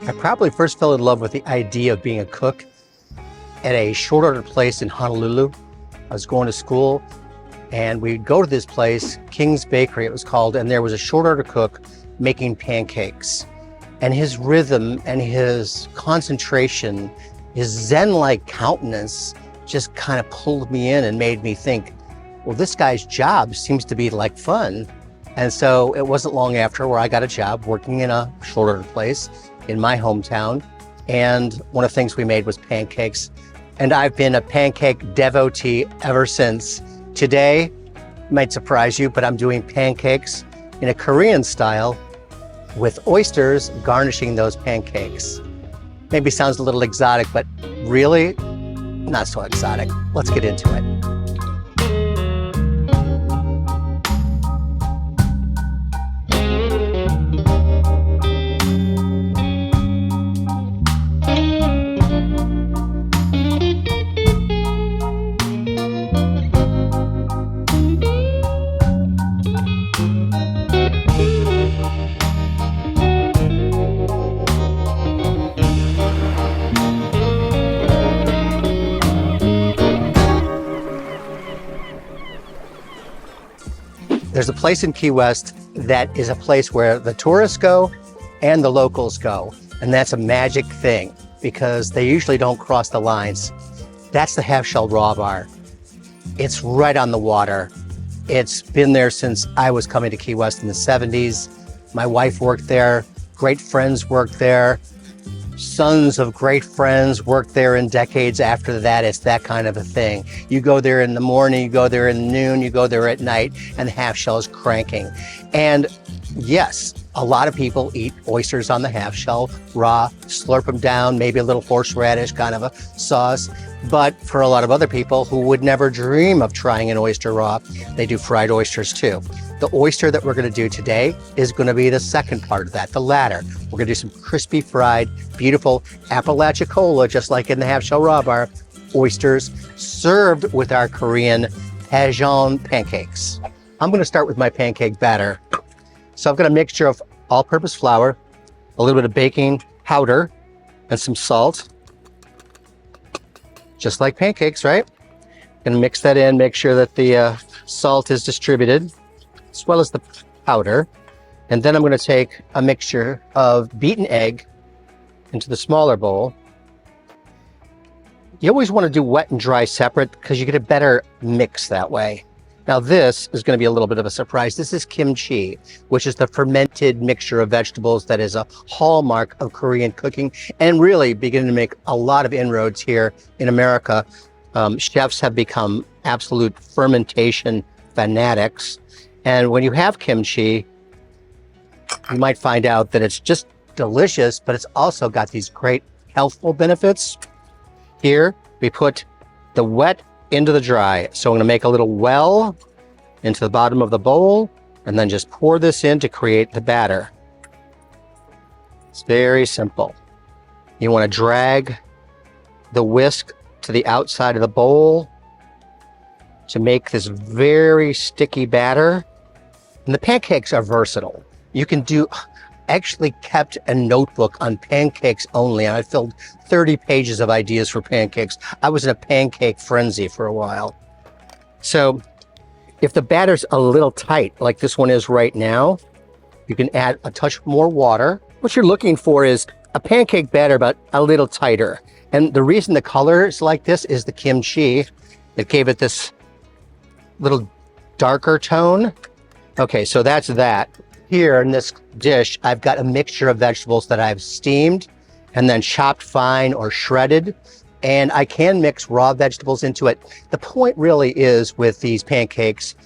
I probably first fell in love with the idea of being a cook at a short order place in Honolulu. I was going to school and we'd go to this place, King's Bakery it was called, and there was a short order cook making pancakes. And his rhythm and his concentration, his Zen-like countenance just kind of pulled me in and made me think, well, this guy's job seems to be like fun. And so it wasn't long after where I got a job working in a short order place in my hometown. And one of the things we made was pancakes. And I've been a pancake devotee ever since. Today, might surprise you, but I'm doing pancakes in a Korean style with oysters garnishing those pancakes. Maybe sounds a little exotic, but really not so exotic. Let's get into it. There's a place in Key West that is a place where the tourists go and the locals go. And that's a magic thing because they usually don't cross the lines. That's the Half Shell Raw Bar. It's right on the water. It's been there since I was coming to Key West in the 70s. My wife worked there, great friends worked there. Sons of great friends worked there in decades after that. It's that kind of a thing. You go there in the morning, you go there in noon, you go there at night, and the half shell is cranking. And yes, a lot of people eat oysters on the half shell, raw, slurp them down, maybe a little horseradish kind of a sauce. But for a lot of other people who would never dream of trying an oyster raw, they do fried oysters too. The oyster that we're going to do today is going to be the second part of that, the latter. We're going to do some crispy fried, beautiful Apalachicola, just like in the half shell raw bar, oysters served with our Korean Daejeon pancakes. I'm going to start with my pancake batter. So I've got a mixture of all-purpose flour, a little bit of baking powder, and some salt. Just like pancakes, right? Going to mix that in, make sure that the salt is distributed, as well as the powder. And then I'm going to take a mixture of beaten egg into the smaller bowl. You always want to do wet and dry separate because you get a better mix that way. Now this is going to be a little bit of a surprise. This is kimchi, which is the fermented mixture of vegetables that is a hallmark of Korean cooking and really beginning to make a lot of inroads here in America. Chefs have become absolute fermentation fanatics. And when you have kimchi, you might find out that it's just delicious, but it's also got these great healthful benefits. Here we put the wet into the dry. So I'm going to make a little well into the bottom of the bowl and then just pour this in to create the batter. It's very simple. You want to drag the whisk to the outside of the bowl to make this very sticky batter. And the pancakes are versatile. You can do, actually kept a notebook on pancakes only, and I filled 30 pages of ideas for pancakes. I was in a pancake frenzy for a while. So if the batter's a little tight, like this one is right now, you can add a touch more water. What you're looking for is a pancake batter, but a little tighter. And the reason the color is like this is the kimchi. It gave it this little darker tone. Okay, so that's that. Here in this dish, I've got a mixture of vegetables that I've steamed and then chopped fine or shredded. And I can mix raw vegetables into it. The point really is with these pancakes,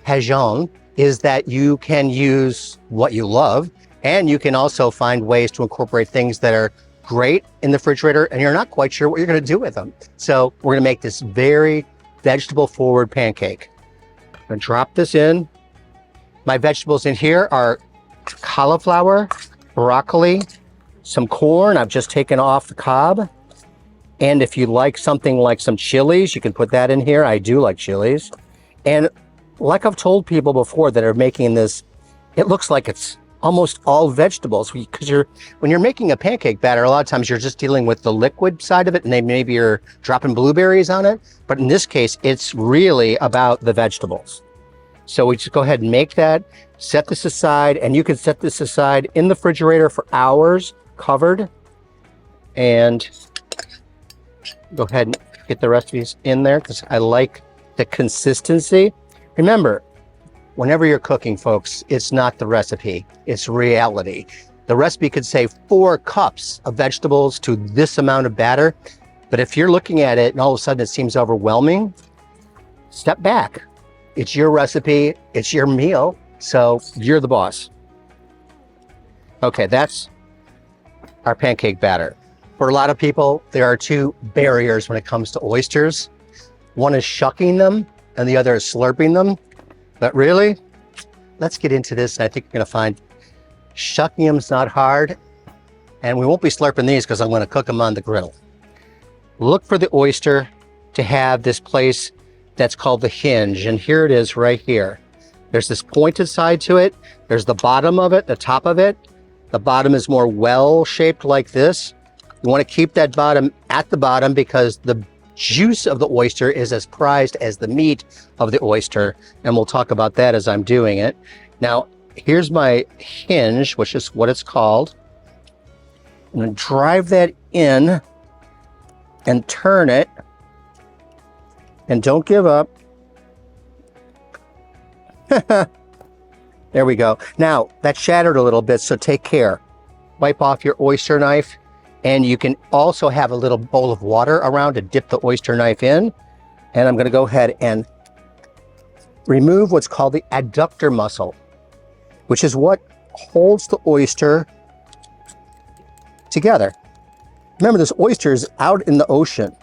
Daejeon, is that you can use what you love and you can also find ways to incorporate things that are great in the refrigerator and you're not quite sure what you're going to do with them. So we're going to make this very vegetable forward pancake. I'm going to drop this in. My vegetables in here are cauliflower, broccoli, some corn I've just taken off the cob. And if you like something like some chilies, you can put that in here. I do like chilies. And like I've told people before that are making this, it looks like it's almost all vegetables, because when you're making a pancake batter, a lot of times you're just dealing with the liquid side of it, and maybe you're dropping blueberries on it. But in this case, it's really about the vegetables. So we just go ahead and make that, set this aside, and you can set this aside in the refrigerator for hours, covered, and go ahead and get the rest of these in there because I like the consistency. Remember, whenever you're cooking, folks, it's not the recipe, it's reality. The recipe could say 4 cups of vegetables to this amount of batter, but if you're looking at it and all of a sudden it seems overwhelming, step back. It's your recipe, it's your meal, so you're the boss. Okay, that's our pancake batter. For a lot of people, there are 2 barriers when it comes to oysters. One is shucking them, and the other is slurping them. But really, let's get into this. I think you're gonna find shucking them's not hard, and we won't be slurping these because I'm gonna cook them on the griddle. Look for the oyster to have this place that's called the hinge, and here it is right here. There's this pointed side to it. There's the bottom of it, the top of it. The bottom is more well-shaped like this. You wanna keep that bottom at the bottom because the juice of the oyster is as prized as the meat of the oyster, and we'll talk about that as I'm doing it. Now, here's my hinge, which is what it's called. I'm gonna drive that in and turn it, and don't give up. There we go. Now, that shattered a little bit, so take care. Wipe off your oyster knife. And you can also have a little bowl of water around to dip the oyster knife in. And I'm gonna go ahead and remove what's called the adductor muscle, which is what holds the oyster together. Remember, this oyster is out in the ocean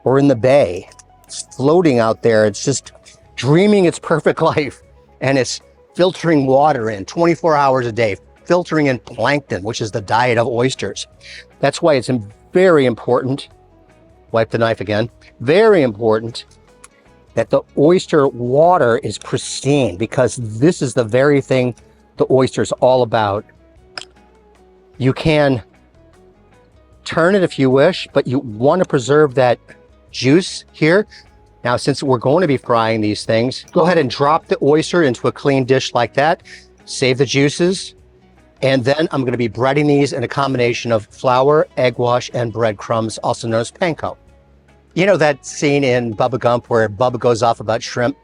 or in the bay. It's floating out there. It's just dreaming its perfect life. And it's filtering water in 24 hours a day, filtering in plankton, which is the diet of oysters. That's why it's very important, wipe the knife again, very important that the oyster water is pristine, because this is the very thing the oyster is all about. You can turn it if you wish, but you want to preserve that juice here. Now, since we're going to be frying these things, go ahead and drop the oyster into a clean dish like that, save the juices. And then I'm going to be breading these in a combination of flour, egg wash, and breadcrumbs, also known as panko. You know that scene in Bubba Gump where Bubba goes off about shrimp?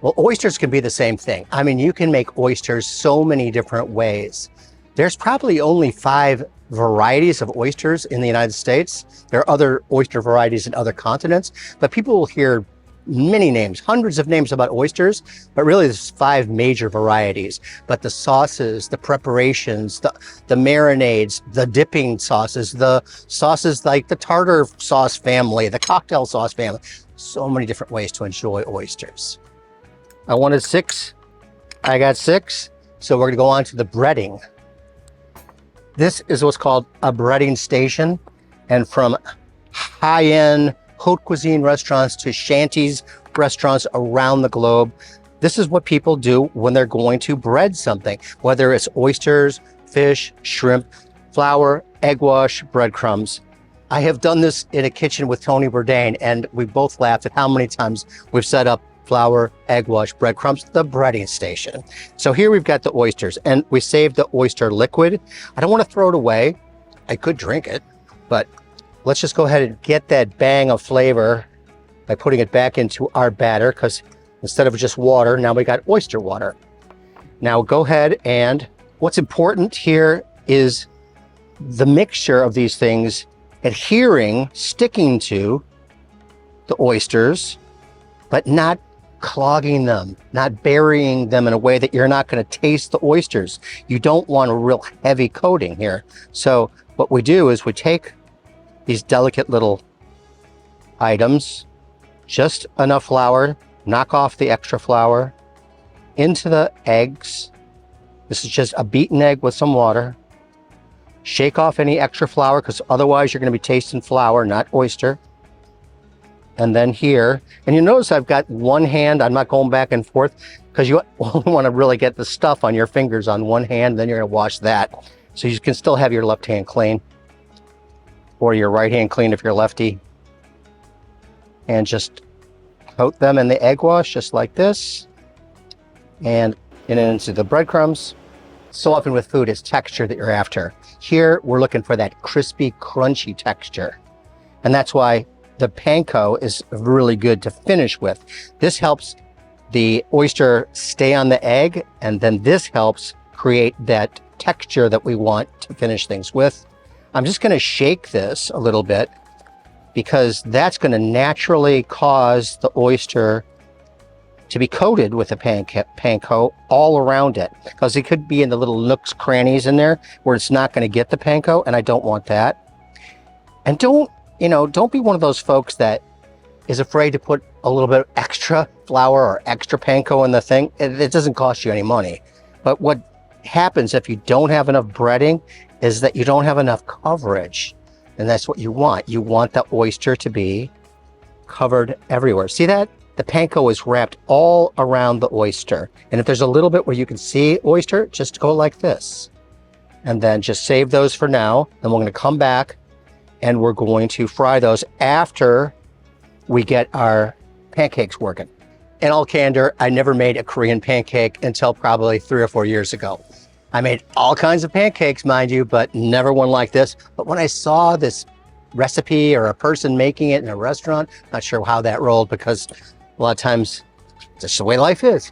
Well, oysters can be the same thing. I mean, you can make oysters so many different ways. There's probably only 5 varieties of oysters in the United States. There are other oyster varieties in other continents, but people will hear many names, hundreds of names about oysters, but really there's 5 major varieties. But the sauces, the preparations, the marinades, the dipping sauces, the sauces like the tartar sauce family, the cocktail sauce family, so many different ways to enjoy oysters. I wanted 6, I got 6, so we're gonna go on to the breading. This is what's called a breading station, and from high-end haute cuisine restaurants to shanties restaurants around the globe, this is what people do when they're going to bread something, whether it's oysters, fish, shrimp, flour, egg wash, breadcrumbs. I have done this in a kitchen with Tony Bourdain, and we both laughed at how many times we've set up flour, egg wash, breadcrumbs, the breading station. So here we've got the oysters, and we saved the oyster liquid. I don't want to throw it away. I could drink it, but let's just go ahead and get that bang of flavor by putting it back into our batter, because instead of just water, now we got oyster water. Now go ahead, and what's important here is the mixture of these things adhering, sticking to the oysters, but not clogging them, not burying them in a way that you're not going to taste the oysters. You don't want a real heavy coating here. So what we do is we take these delicate little items, just enough flour, knock off the extra flour into the eggs. This is just a beaten egg with some water. Shake off any extra flour, because otherwise you're going to be tasting flour, not oyster. and then here. And you notice I've got one hand, I'm not going back and forth because you want to really get the stuff on your fingers on one hand, then you're going to wash that. So you can still have your left hand clean or your right hand clean if you're lefty. And just coat them in the egg wash just like this. And into the breadcrumbs. So often with food, it's texture that you're after. Here, we're looking for that crispy, crunchy texture. And that's why the panko is really good to finish with. This helps the oyster stay on the egg, and then this helps create that texture that we want to finish things with. I'm just going to shake this a little bit because that's going to naturally cause the oyster to be coated with the panko all around it, because it could be in the little nooks, crannies in there where it's not going to get the panko, and I don't want that. And don't be one of those folks that is afraid to put a little bit of extra flour or extra panko in the thing. It doesn't cost you any money. But what happens if you don't have enough breading is that you don't have enough coverage. And that's what you want. You want the oyster to be covered everywhere. See that? The panko is wrapped all around the oyster. And if there's a little bit where you can see oyster, just go like this. And then just save those for now. And we're going to come back and we're going to fry those after we get our pancakes working. In all candor, I never made a Korean pancake until probably 3 or 4 years ago. I made all kinds of pancakes, mind you, but never one like this. But when I saw this recipe or a person making it in a restaurant, not sure how that rolled, because a lot of times, just the way life is.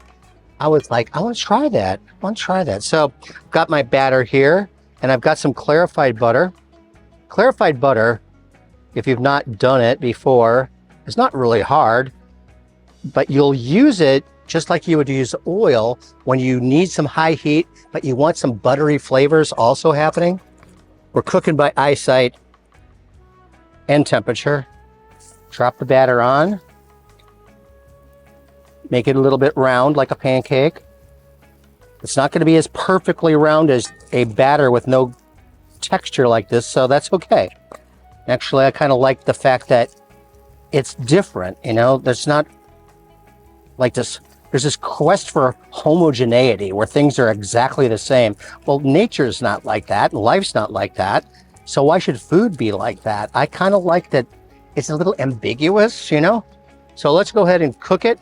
I was like, I want to try that. I want to try that. So I've got my batter here, and I've got some clarified butter. Clarified butter, if you've not done it before, is not really hard, but you'll use it just like you would use oil when you need some high heat, but you want some buttery flavors also happening. We're cooking by eyesight and temperature. Drop the batter on. Make it a little bit round like a pancake. It's not going to be as perfectly round as a batter with no texture like this, so that's okay. Actually, I kind of like the fact that it's different, there's not like this, there's this quest for homogeneity where things are exactly the same. Well, nature's not like that, life's not like that, so why should food be like that? I kind of like that it's a little ambiguous, So let's go ahead and cook it.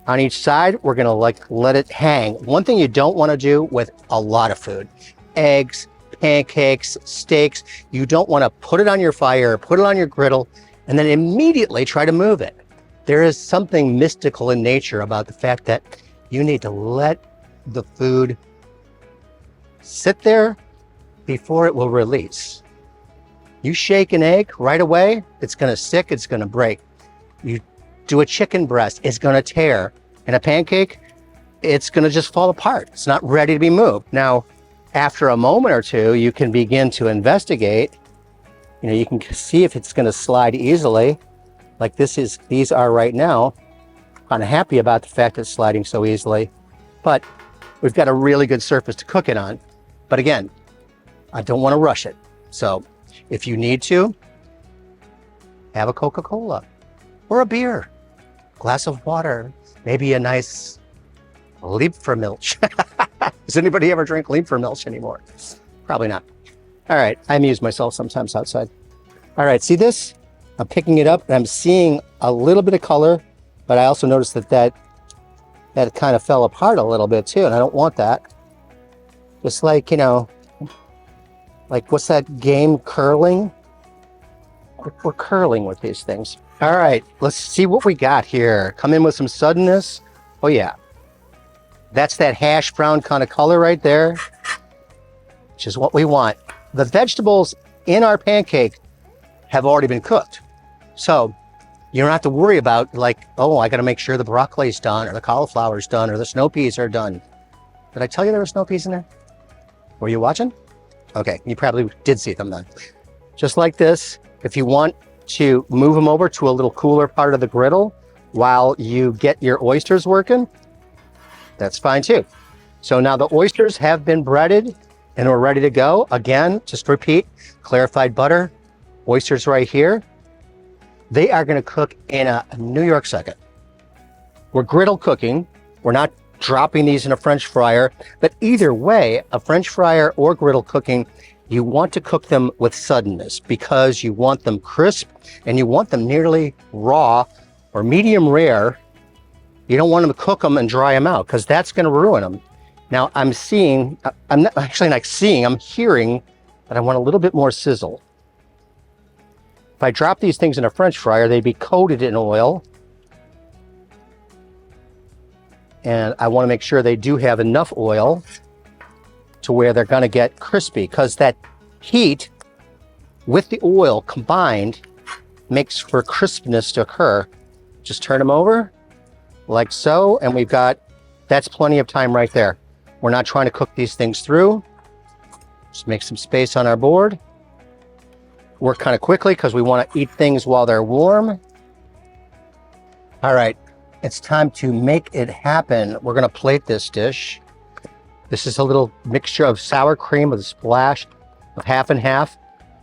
On each side, we're gonna let it hang. One thing you don't wanna do with a lot of food, eggs, pancakes, steaks, you don't wanna put it on your fire, put it on your griddle, and then immediately try to move it. There is something mystical in nature about the fact that you need to let the food sit there before it will release. You shake an egg right away, it's gonna stick, it's gonna break. You do a chicken breast, it's gonna tear. And a pancake, it's gonna just fall apart. It's not ready to be moved. Now, after a moment or two, you can begin to investigate. You can see if it's gonna slide easily, like these are right now. I'm happy about the fact that it's sliding so easily, but we've got a really good surface to cook it on. But again, I don't wanna rush it. So if you need to, have a Coca-Cola or a beer. Glass of water, maybe a nice Liebfraumilch. Does anybody ever drink Liebfraumilch anymore? Probably not. All right, I amuse myself sometimes outside. All right, see this? I'm picking it up and I'm seeing a little bit of color, but I also noticed that kind of fell apart a little bit too, and I don't want that. Just like, like what's that game, curling? We're curling with these things. All right, let's see what we got here. Come in with some suddenness. Oh yeah. That's that hash brown kind of color right there, which is what we want. The vegetables in our pancake have already been cooked. So you don't have to worry about like, oh, I got to make sure the broccoli's done or the cauliflower's done or the snow peas are done. Did I tell you there were snow peas in there? Were you watching? Okay, you probably did see them then. Just like this, if you want to move them over to a little cooler part of the griddle while you get your oysters working, that's fine too. So now the oysters have been breaded and we're ready to go. Again, just repeat, clarified butter, oysters right here. They are going to cook in a New York second. We're griddle cooking. We're not dropping these in a French fryer, but either way, a French fryer or griddle cooking, you want to cook them with suddenness because you want them crisp and you want them nearly raw or medium rare. You don't want them to cook them and dry them out because that's going to ruin them. Now I'm hearing that I want a little bit more sizzle. If I drop these things in a French fryer, they'd be coated in oil. And I want to make sure they do have enough oil to where they're going to get crispy, because that heat with the oil combined makes for crispness to occur. Just turn them over like so, and that's plenty of time right there. We're not trying to cook these things through. Just make some space on our board. Work kind of quickly because we want to eat things while they're warm. All right, it's time to make it happen. We're going to plate this dish. This is a little mixture of sour cream with a splash of half and half,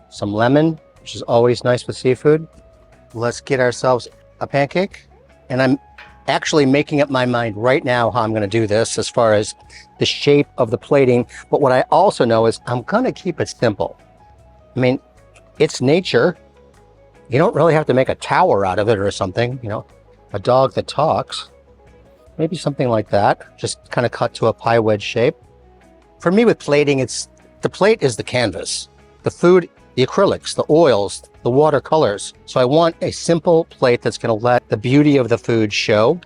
some lemon, which is always nice with seafood. Let's get ourselves a pancake. And I'm actually making up my mind right now how I'm going to do this as far as the shape of the plating. But what I also know is I'm going to keep it simple. I mean, it's nature. You don't really have to make a tower out of it or something, you know, a dog that talks. Maybe something like that, just kind of cut to a pie wedge shape. For me with plating, the plate is the canvas. The food, the acrylics, the oils, the watercolors. So I want a simple plate that's going to let the beauty of the food show.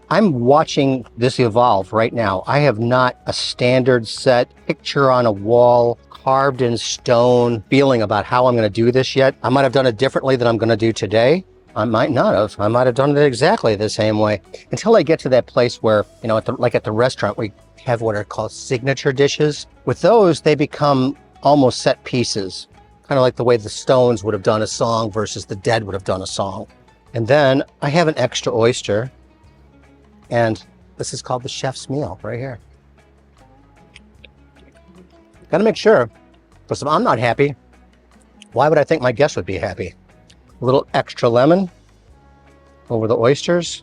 I'm watching this evolve right now. I have not a standard set picture on a wall, carved in stone feeling about how I'm going to do this yet. I might have done it differently than I'm going to do today. I might not have. I might have done it exactly the same way until I get to that place where, you know, like at the restaurant, we have what are called signature dishes. With those, they become almost set pieces, kind of like the way the Stones would have done a song versus the Dead would have done a song. And then I have an extra oyster, and this is called the chef's meal right here. Got to make sure, because if I'm not happy, why would I think my guests would be happy? A little extra lemon over the oysters,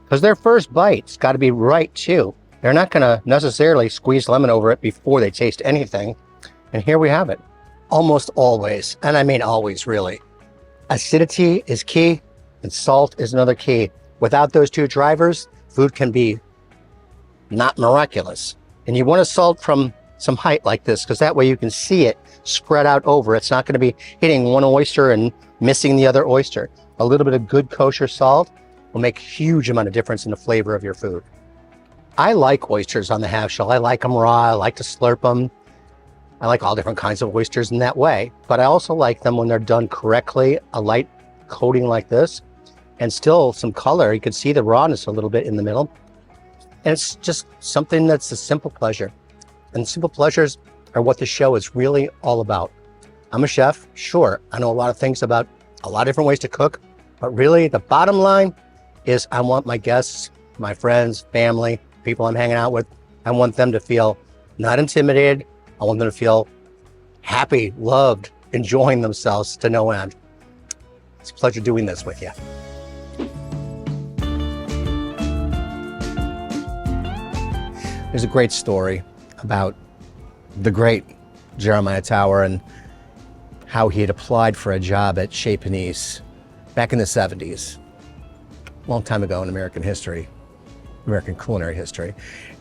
because their first bite's got to be right too. They're not going to necessarily squeeze lemon over it before they taste anything. And here we have it. Almost always, and I mean always really, acidity is key and salt is another key. Without those two drivers, food can be not miraculous. And you want to salt from some height like this, because that way you can see it spread out over. It's not going to be hitting one oyster and missing the other oyster. A little bit of good kosher salt will make a huge amount of difference in the flavor of your food. I like oysters on the half shell. I like them raw. I like to slurp them. I like all different kinds of oysters in that way, but I also like them when they're done correctly, a light coating like this, and still some color. You can see the rawness a little bit in the middle. And it's just something that's a simple pleasure. And simple pleasures are what the show is really all about. I'm a chef, sure. I know a lot of things about a lot of different ways to cook, but really the bottom line is I want my guests, my friends, family, people I'm hanging out with, I want them to feel not intimidated. I want them to feel happy, loved, enjoying themselves to no end. It's a pleasure doing this with you. There's a great story about the great Jeremiah Tower and how he had applied for a job at Chez Panisse back in the 70s, a long time ago in American history, American culinary history.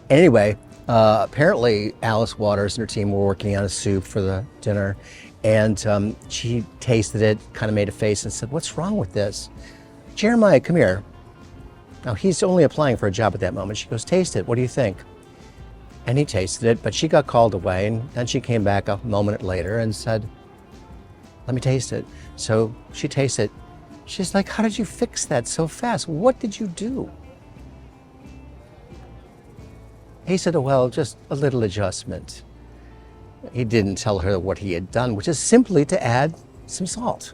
Anyway, apparently Alice Waters and her team were working on a soup for the dinner, and she tasted it, kind of made a face and said, "What's wrong with this? Jeremiah, come here." Now he's only applying for a job at that moment. She goes, "Taste it, what do you think?" And he tasted it, but she got called away, and then she came back a moment later and said, "Let me taste it." So she tasted it. She's like, "How did you fix that so fast? What did you do?" He said, "Well, just a little adjustment." He didn't tell her what he had done, which is simply to add some salt.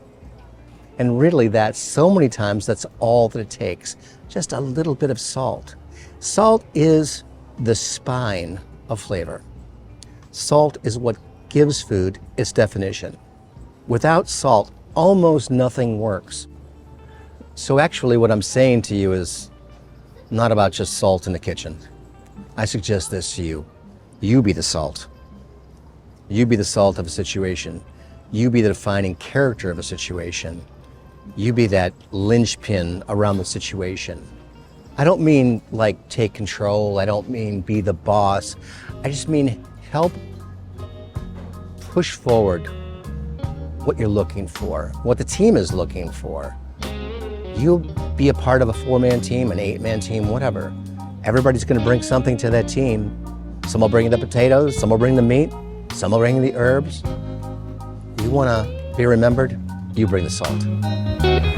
And really so many times, that's all that it takes. Just a little bit of salt. Salt is the spine of flavor. Salt is what gives food its definition. Without salt, almost nothing works. So actually what I'm saying to you is not about just salt in the kitchen. I suggest this to you. You be the salt. You be the salt of a situation. You be the defining character of a situation. You be that linchpin around the situation. I don't mean like take control. I don't mean be the boss. I just mean help push forward what you're looking for, what the team is looking for. You'll be a part of a 4-man team, an 8-man team, whatever. Everybody's gonna bring something to that team. Some will bring the potatoes, some will bring the meat, some will bring the herbs. You wanna be remembered, you bring the salt.